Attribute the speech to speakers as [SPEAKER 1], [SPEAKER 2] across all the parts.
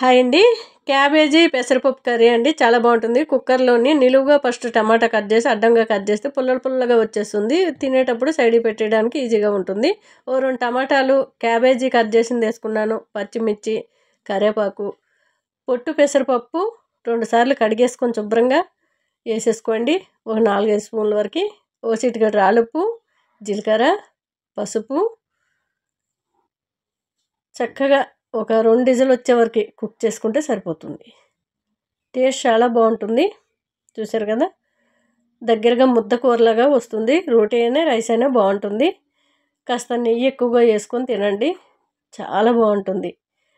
[SPEAKER 1] Hi అండి. Cabbage పెసరపప్పు curry అండి. చాలా బాగుంటుంది. కుక్కర్లోని నిలువుగా ఫస్ట్ టమాటా కట్ చేసి అడ్డంగా కట్ చేస్తే పుల్లగా వచ్చేస్తుంది. తినేటప్పుడు సైడ్కి పెట్టడానికి ఈజీగా ఉంటుంది. ఓ 2 టమాటాలు, క్యాబేజీ కట్ చేసింది వేసుకున్నాను, పచ్చిమిర్చి, కరివేపాకు, పొట్టు పెసరపప్పు 2 సార్లు కడిగేసుకొని శుభ్రంగా వేసేసుకోండి. ఒక 4-5 స్పూన్ల వరకు, ఓ చిటికెడు రాళ్ళుప్పు, జీలకర్ర, పసుపు, చక్కగా ఒక 2 విజిల్లు వచ్చే వరకు కుక్ చేసుకుంటే సరిపోతుంది. టేస్ట్ చాలా బాగుంటుంది. చూసారు కదా, దగ్గరగా ముద్ద కూరలాగా వస్తుంది. రోటీ అయినా రైస్ అయినా బాగుంటుంది. కాస్త నెయ్యి ఎక్కువగా వేసుకొని తినండి, చాలా బాగుంటుంది.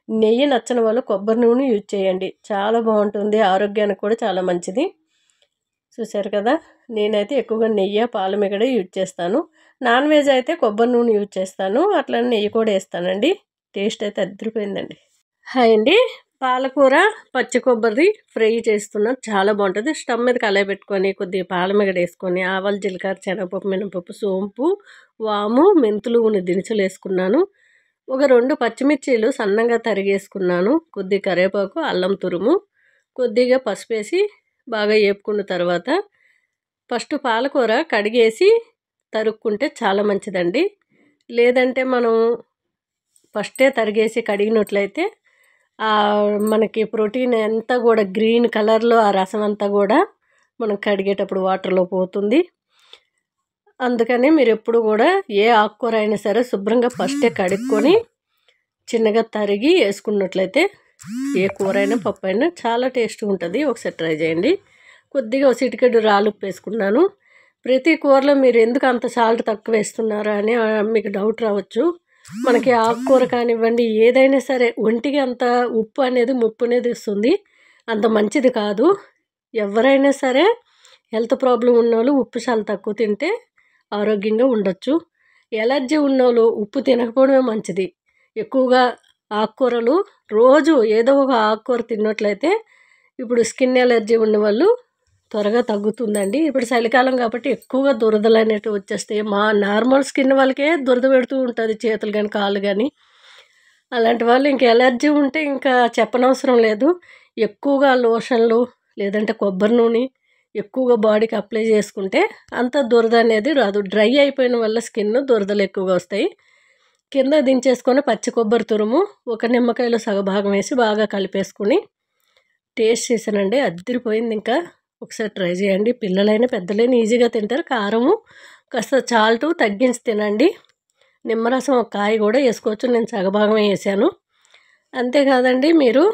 [SPEAKER 1] నెయ్యి నచ్చని వాళ్ళు కొబ్బరి నూనె యూజ్ చేయండి, చాలా బాగుంటుంది. ఆరోగ్యానికి కూడా చాలా మంచిది. చూసారు కదా, నేనైతే ఎక్కువగా నెయ్యి పాలమిగడ యూజ్ చేస్తాను. నాన్ వెజ్ అయితే కొబ్బరి నూనె యూజ్ చేస్తాను, అట్లనే నెయ్యి కూడా వేస్తానండి. టేస్ట్ అయితే అదిరిపోయిందండి. హాయ్ అండి. పాలకూర పచ్చి కొబ్బరి ఫ్రై చేస్తున్నాను, చాలా బాగుంటుంది. స్టవ్ మీద కళాయి పెట్టుకొని కొద్దిగా పాలమిగడ వేసుకొని ఆవాలు, జీలకర్ర, శనగపప్పు, మినపప్పు, సోంపు, వాము, మెంతులు, కొన్ని దినుసులు వేసుకున్నాను. ఒక 2 పచ్చిమిర్చీలు సన్నంగా తరిగేసుకున్నాను. కొద్దిగా కరివేపాకు, అల్లం తురుము, కొద్దిగా పసుపు వేసి బాగా వేపుకున్న తర్వాత ఫస్ట్ పాలకూర కడిగేసి తరుక్కుంటే చాలా మంచిదండి. లేదంటే మనం ఫస్టే తరిగేసి కడిగినట్లయితే మనకి ప్రోటీన్ అంతా కూడా గ్రీన్ కలర్లో ఆ రసం అంతా కూడా మనం కడిగేటప్పుడు వాటర్లో పోతుంది. అందుకని మీరు ఎప్పుడు కూడా ఏ ఆకుకూర అయినా సరే శుభ్రంగా ఫస్టే కడుక్కొని చిన్నగా తరిగి వేసుకున్నట్లయితే ఏ కూర అయినా పప్పు అయినా చాలా టేస్ట్గా ఉంటుంది. ఒకసారి ట్రై చేయండి. కొద్దిగా ఒక చిటికెడు రాళ్ళుప్పు వేసుకున్నాను. ప్రతి కూరలో మీరు ఎందుకు అంత సాల్ట్ తక్కువ వేస్తున్నారా అని మీకు డౌట్ రావచ్చు. మనకి ఆకుకూర కానివ్వండి, ఏదైనా సరే ఒంటికి అంత ఉప్పు అనేది ముప్పు అనేది ఇస్తుంది, అంత మంచిది కాదు. ఎవరైనా సరే హెల్త్ ప్రాబ్లం ఉన్నోళ్ళు ఉప్పు చాలా తక్కువ తింటే ఆరోగ్యంగా ఉండొచ్చు. ఎలర్జీ ఉన్నోళ్ళు ఉప్పు తినకపోవడమే మంచిది. ఎక్కువగా ఆకుకూరలు రోజు ఏదో ఒక ఆకుకూర తిన్నట్లయితే ఇప్పుడు స్కిన్ ఎలర్జీ ఉన్నవాళ్ళు త్వరగా తగ్గుతుందండి. ఇప్పుడు చలికాలం కాబట్టి ఎక్కువగా దురదలు అనేటివి వచ్చేస్తాయి. మా నార్మల్ స్కిన్ వాళ్ళకే దురద పెడుతూ ఉంటుంది, చేతులు కానీ కాళ్ళు కానీ. అలాంటి వాళ్ళు ఇంకా ఎలర్జీ ఉంటే ఇంకా చెప్పనవసరం లేదు. ఎక్కువగా లోషన్లు లేదంటే కొబ్బరి నూనె ఎక్కువగా బాడీకి అప్లై చేసుకుంటే అంత దురద అనేది రాదు. డ్రై అయిపోయిన వల్ల స్కిన్ దురదలు ఎక్కువగా వస్తాయి. కింద దించేసుకొని పచ్చి కొబ్బరి తురుము ఒక నిమ్మకాయలో సగభాగం వేసి బాగా కలిపేసుకుని టేస్ట్ చేశానండి, అదిరిపోయింది. ఇంకా ఒకసారి ట్రై చేయండి. పిల్లలైనా పెద్దలైనా ఈజీగా తింటారు. కారము కాస్త సాల్టు తగ్గించి తినండి. నిమ్మరసం ఒక కాయ కూడా వేసుకోవచ్చు, నేను సగభాగమే వేసాను. అంతేకాదండి, మీరు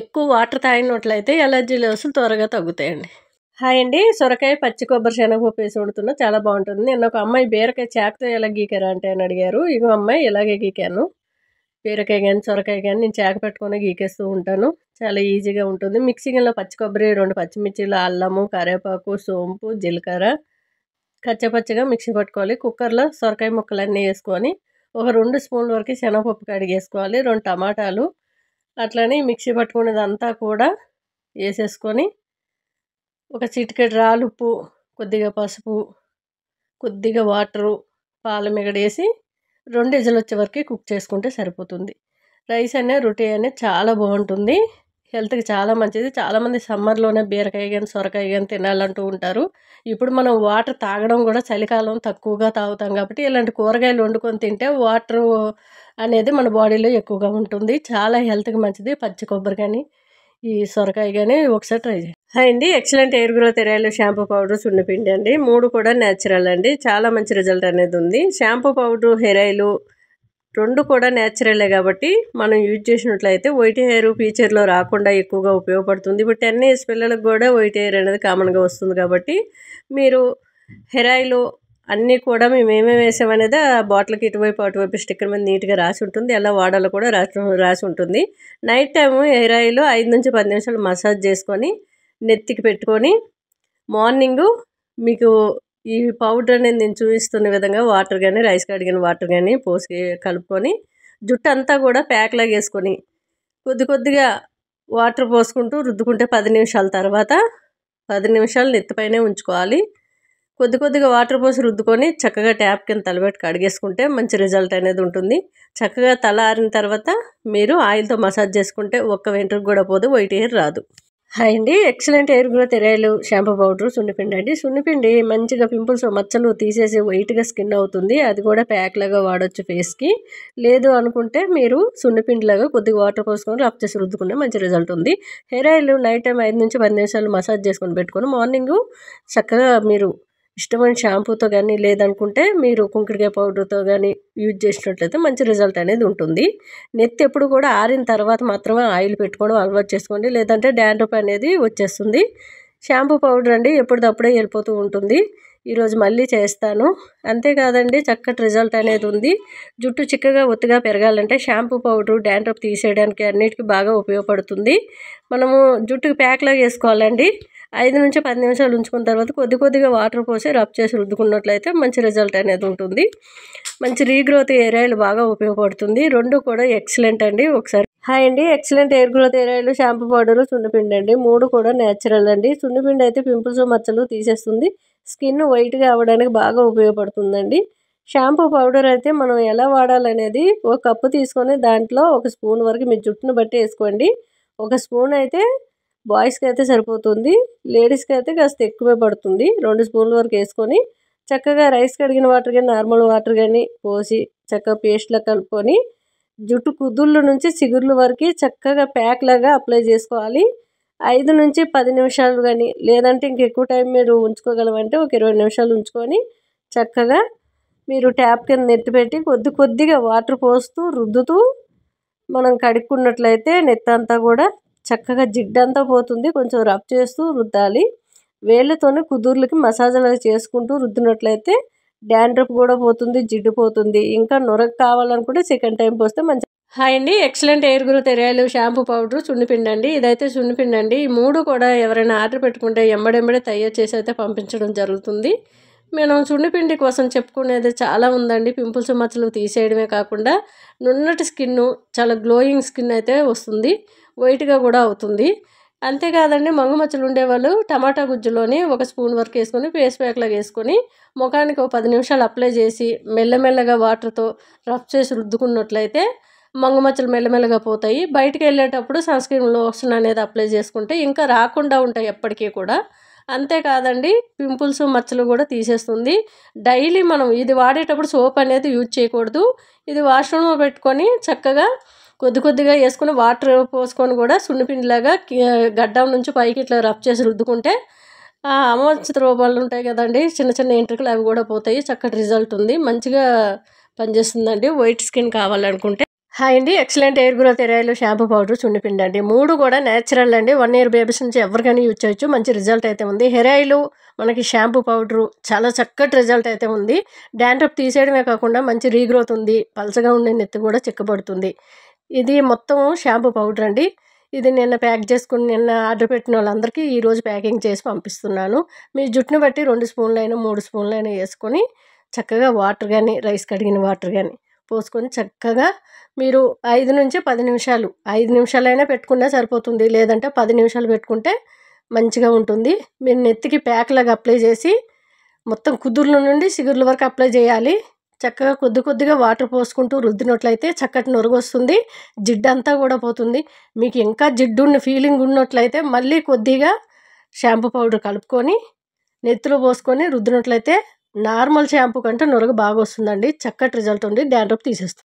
[SPEAKER 1] ఎక్కువ వాటర్ తాగినట్లయితే ఎలర్జీ లెవెల్స్ త్వరగా తగ్గుతాయండి. హాయ్ అండి. సొరకాయ పచ్చి కొబ్బరి శనగపప్పు వేసి వండుతున్నా, చాలా బాగుంటుంది. నిన్న ఒక అమ్మాయి బీరకాయ చాకుతో ఎలా గీకారా అంటే అని అడిగారు. ఇగో అమ్మాయి ఇలాగే గీకాను. బీరకాయ కానీ సొరకాయ కానీ నేను చాకు పెట్టుకొని గీకేస్తూ ఉంటాను, చాలా ఈజీగా ఉంటుంది. మిక్సీలో పచ్చి కొబ్బరి, 2 పచ్చిమిర్చీలు, అల్లము, కరివేపాకు, సోంపు, జీలకర్ర కచ్చపచ్చగా మిక్సీ పట్టుకోవాలి. కుక్కర్లో సొరకాయ ముక్కలన్నీ వేసుకొని ఒక 2 స్పూన్ల వరకు శనగపప్పు కడిగేసుకోవాలి. 2 టమాటాలు అట్లనే మిక్సీ పట్టుకునేదంతా కూడా వేసేసుకొని ఒక చిటికెడు రాళ్ళుప్పు, కొద్దిగా పసుపు, కొద్దిగా వాటరు, పాలమిగడ వేసి 2 విజిల్లు వచ్చే వరకు కుక్ చేసుకుంటే సరిపోతుంది. రైస్ అనే రోటీ అనేది చాలా బాగుంటుంది, హెల్త్కి చాలా మంచిది. చాలామంది సమ్మర్లోనే బీరకాయ కానీ సొరకాయ కానీ తినాలంటూ ఉంటారు. ఇప్పుడు మనం వాటర్ తాగడం కూడా చలికాలం తక్కువగా తాగుతాం కాబట్టి ఇలాంటి కూరగాయలు వండుకొని తింటే వాటర్ అనేది మన బాడీలో ఎక్కువగా ఉంటుంది, చాలా హెల్త్కి మంచిది. పచ్చి కొబ్బరి కానీ ఈ సొరకాయ కానీ ఒకసారి ట్రై చేయండి. హాయ్ అండి. Excellent hair growth hair shampoo powder, సున్నిపిండి అండి, 3 కూడా న్యాచురల్ అండి. చాలా మంచి రిజల్ట్ అనేది ఉంది. షాంపూ పౌడర్, హెయిర్ ఆయిల్ 2 కూడా న్యాచురలే కాబట్టి మనం యూజ్ చేసినట్లయితే వైట్ హెయిర్ ఫ్యూచర్లో రాకుండా ఎక్కువగా ఉపయోగపడుతుంది. ఇప్పుడు 10 ఇయర్స్ పిల్లలకు కూడా వైట్ హెయిర్ అనేది కామన్గా వస్తుంది కాబట్టి మీరు హెయిర్ ఆయిల్ అన్నీ కూడా మేము ఏమేమి వేసామనేది ఆ బాటిల్కి ఇటువైపు అటువైపు స్టిక్కర్ మీద నీట్గా రాసి ఉంటుంది, ఎలా వాడాలో కూడా రాసి ఉంటుంది. నైట్ టైము హెయిర్ ఆయిల్ 5 నుంచి 10 నిమిషాలు మసాజ్ చేసుకొని నెత్తికి పెట్టుకొని మార్నింగు మీకు ఈ పౌడర్ అనేది నేను చూపిస్తున్న విధంగా వాటర్ కానీ రైస్ కడిగిన వాటర్ కానీ పోసి కలుపుకొని జుట్టు అంతా కూడా ప్యాక్లాగా వేసుకొని కొద్దిగా వాటర్ పోసుకుంటూ రుద్దుకుంటే 10 నిమిషాల తర్వాత 10 నిమిషాలు నెత్తిపైనే ఉంచుకోవాలి. కొద్ది కొద్దిగా వాటర్ పోసి రుద్దుకొని చక్కగా ట్యాప్ కింద తలబెట్టి కడిగేసుకుంటే మంచి రిజల్ట్ అనేది ఉంటుంది. చక్కగా తల ఆరిన తర్వాత మీరు ఆయిల్తో మసాజ్ చేసుకుంటే ఒక్క వెంట్రుక కూడా పోదు, వైట్ హెయిర్ రాదు. హాయ్ అండి, excellent hair growth hair shampoo powder సున్నిపిండి అండి. సున్నిపిండి మంచిగా పింపుల్స్ మచ్చలు తీసేసి వైట్గా స్కిన్ అవుతుంది. అది కూడా ప్యాక్ లాగా వాడచ్చు ఫేస్కి. లేదు అనుకుంటే మీరు సున్నిపిండి లాగా కొద్దిగా వాటర్ పోసుకొని రబ్ చేసి రుద్దుకుంటే మంచి రిజల్ట్ ఉంది. హెయిర్ ఆయిల్ నైట్ టైం 5 నుంచి 10 నిమిషాలు మసాజ్ చేసుకొని పెట్టుకొని మార్నింగ్ చక్కగా మీరు ఇష్టమైన షాంపూతో కానీ లేదనుకుంటే మీరు కుంకుడికాయ పౌడర్తో కానీ యూజ్ చేసినట్లయితే మంచి రిజల్ట్ అనేది ఉంటుంది. నెత్తి ఎప్పుడు కూడా ఆరిన తర్వాత మాత్రమే ఆయిల్ పెట్టుకోవడం అలవాటు చేసుకోండి, లేదంటే డాండ్రఫ్ అనేది వచ్చేస్తుంది. షాంపూ పౌడర్ అండి ఎప్పటిదప్పుడే వెళ్ళిపోతూ ఉంటుంది. ఈరోజు మళ్ళీ చేస్తాను. అంతేకాదండి, చక్కటి రిజల్ట్ అనేది ఉంది. జుట్టు చిక్కగా ఒత్తుగా పెరగాలంటే షాంపూ పౌడరు డాండ్రఫ్ తీసేయడానికి అన్నిటికీ బాగా ఉపయోగపడుతుంది. మనము జుట్టుకి ప్యాక్లాగా వేసుకోవాలండి. 5 నుంచి 10 నిమిషాలు ఉంచుకున్న తర్వాత కొద్ది కొద్దిగా వాటర్ పోసి రబ్ చేసి రుద్దుకున్నట్లయితే మంచి రిజల్ట్ అనేది ఉంటుంది. మంచి రీగ్రోత్ హెయిర్ ఆయిల్ బాగా ఉపయోగపడుతుంది. రెండు కూడా ఎక్సలెంట్ అండి. ఒకసారి హాయ్ అండి, excellent hair growth hair oil shampoo powder సున్నిపిండి అండి. 3 కూడా న్యాచురల్ అండి. సున్నిపిండి అయితే పింపుల్స్ మచ్చలు తీసేస్తుంది, స్కిన్ వైట్గా అవ్వడానికి బాగా ఉపయోగపడుతుందండి. షాంపూ పౌడర్ అయితే మనం ఎలా వాడాలనేది ఒక కప్పు తీసుకొని దాంట్లో 1 స్పూన్ వరకు మీ జుట్టును బట్టి వేసుకోండి. 1 స్పూన్ అయితే బాయ్స్కి అయితే సరిపోతుంది, లేడీస్కి అయితే కాస్త ఎక్కువే పడుతుంది. 2 స్పూన్ల వరకు వేసుకొని చక్కగా రైస్ కడిగిన వాటర్ కానీ నార్మల్ వాటర్ కానీ పోసి చక్కగా పేస్ట్లా కలుపుకొని జుట్టు కుదుళ్ళ నుంచి చిగుర్ల వరకు చక్కగా ప్యాక్ లాగా అప్లై చేసుకోవాలి. 5 నుంచి 10 నిమిషాలు కానీ లేదంటే ఇంకెక్కువ టైం మీరు ఉంచుకోగలమంటే ఒక 20 నిమిషాలు ఉంచుకొని చక్కగా మీరు ట్యాప్ కింద నెత్తిపెట్టి కొద్ది కొద్దిగా వాటర్ పోస్తూ రుద్దుతూ మనం కడుక్కున్నట్లయితే నెత్తంతా కూడా చక్కగా జిడ్డంతా పోతుంది. కొంచెం రబ్ చేస్తూ రుద్దాలి. వేళ్ళతోనే కుదుర్లకి మసాజ్ అలా చేసుకుంటూ రుద్దినట్లయితే డాండ్రఫ్ కూడా పోతుంది, జిడ్డు పోతుంది. ఇంకా నొరగ కావాలనుకుంటే సెకండ్ టైం పోస్తే మంచి. హాయ్ అండి, excellent hair growth hair oil shampoo powder సున్నిపిండి అండి. ఇదైతే సున్నిపిండి అండి. ఈ 3 కూడా ఎవరైనా ఆర్డర్ పెట్టుకుంటే ఎంబడెంబడే తయారు చేసి అయితే పంపించడం జరుగుతుంది. మనం సున్నిపిండి కోసం చెప్పుకునేది చాలా ఉందండి. పింపుల్స్ మచ్చలు తీసేయడమే కాకుండా నున్నటి స్కిన్, చాలా గ్లోయింగ్ స్కిన్ అయితే వస్తుంది, వైట్గా కూడా అవుతుంది. అంతేకాదండి, మంగు మచ్చలు ఉండేవాళ్ళు టమాటా గుజ్జులోని 1 స్పూన్ వరకు వేసుకొని ఫేస్ ప్యాక్లాగా వేసుకొని ముఖానికి 10 నిమిషాలు అప్లై చేసి మెల్లమెల్లగా వాటర్తో రబ్ చేసి రుద్దుకున్నట్లయితే మంగు మచ్చలు మెల్లమెల్లగా పోతాయి. బయటికి వెళ్ళేటప్పుడు సన్ స్క్రీన్ లోషన్ అనేది అప్లై చేసుకుంటే ఇంకా రాకుండా ఉంటాయి ఎప్పటికీ కూడా. అంతేకాదండి, పింపుల్స్ మచ్చలు కూడా తీసేస్తుంది. డైలీ మనం ఇది వాడేటప్పుడు సోప్ అనేది యూజ్ చేయకూడదు. ఇది వాష్రూమ్లో పెట్టుకొని చక్కగా కొద్ది కొద్దిగా వేసుకొని వాటర్ పోసుకొని కూడా సున్నిపిండిలాగా గడ్డం నుంచి పైకి ఇట్లా రబ్ చేసి రుద్దుకుంటే అమోచిత రూపాలు ఉంటాయి కదండి, చిన్న చిన్న ఎంట్రుకలు, అవి కూడా పోతాయి. చక్కటి రిజల్ట్ ఉంది, మంచిగా పనిచేస్తుందండి వైట్ స్కిన్ కావాలనుకుంటే. హాయ్ అండి, excellent hair growth hair oil shampoo powder సున్నిపిండి అండి. 3 కూడా న్యాచురల్ అండి. 1 ఇయర్ బేబీస్ నుంచి ఎవరికైనా యూజ్ చేయొచ్చు. మంచి రిజల్ట్ అయితే ఉంది. హెయిర్ ఆయిల్ మనకి షాంపూ పౌడరు చాలా చక్కటి రిజల్ట్ అయితే ఉంది. డాండ్రఫ్ తీసేయడమే కాకుండా మంచి రీగ్రోత్ ఉంది. పలచగా ఉండే నెత్తి కూడా చిక్కబడుతుంది. ఇది మొత్తం షాంపూ పౌడర్ అండి. ఇది నిన్న ప్యాక్ చేసుకుని నిన్న ఆర్డర్ పెట్టిన వాళ్ళందరికీ ఈరోజు ప్యాకింగ్ చేసి పంపిస్తున్నాను. మీ జుట్టును బట్టి 2 స్పూన్లైనా 3 స్పూన్లైనా వేసుకొని చక్కగా వాటర్ కానీ రైస్ కడిగిన వాటర్ కానీ పోసుకొని చక్కగా మీరు 5 నుంచి 10 నిమిషాలు 5 నిమిషాలైనా పెట్టుకున్నా సరిపోతుంది, లేదంటే 10 నిమిషాలు పెట్టుకుంటే మంచిగా ఉంటుంది. మీరు నెత్తికి ప్యాక్ లాగా అప్లై చేసి మొత్తం కుదుర్ల నుండి చిగుర్ల వరకు అప్లై చేయాలి. చక్కగా కొద్ది కొద్దిగా వాటర్ పోసుకుంటూ రుద్దినట్లయితే చక్కటి నొరుగు వస్తుంది, జిడ్డు అంతా కూడా పోతుంది. మీకు ఇంకా జిడ్డున్న ఫీలింగ్ ఉన్నట్లయితే మళ్ళీ కొద్దిగా షాంపూ పౌడర్ కలుపుకొని నెత్తిలో పోసుకొని రుద్దినట్లయితే నార్మల్ షాంపూ కంటే నొరుగు బాగా వస్తుందండి. చక్కటి రిజల్ట్ ఉంది, డాండ్రఫ్ తీసేస్తుంది.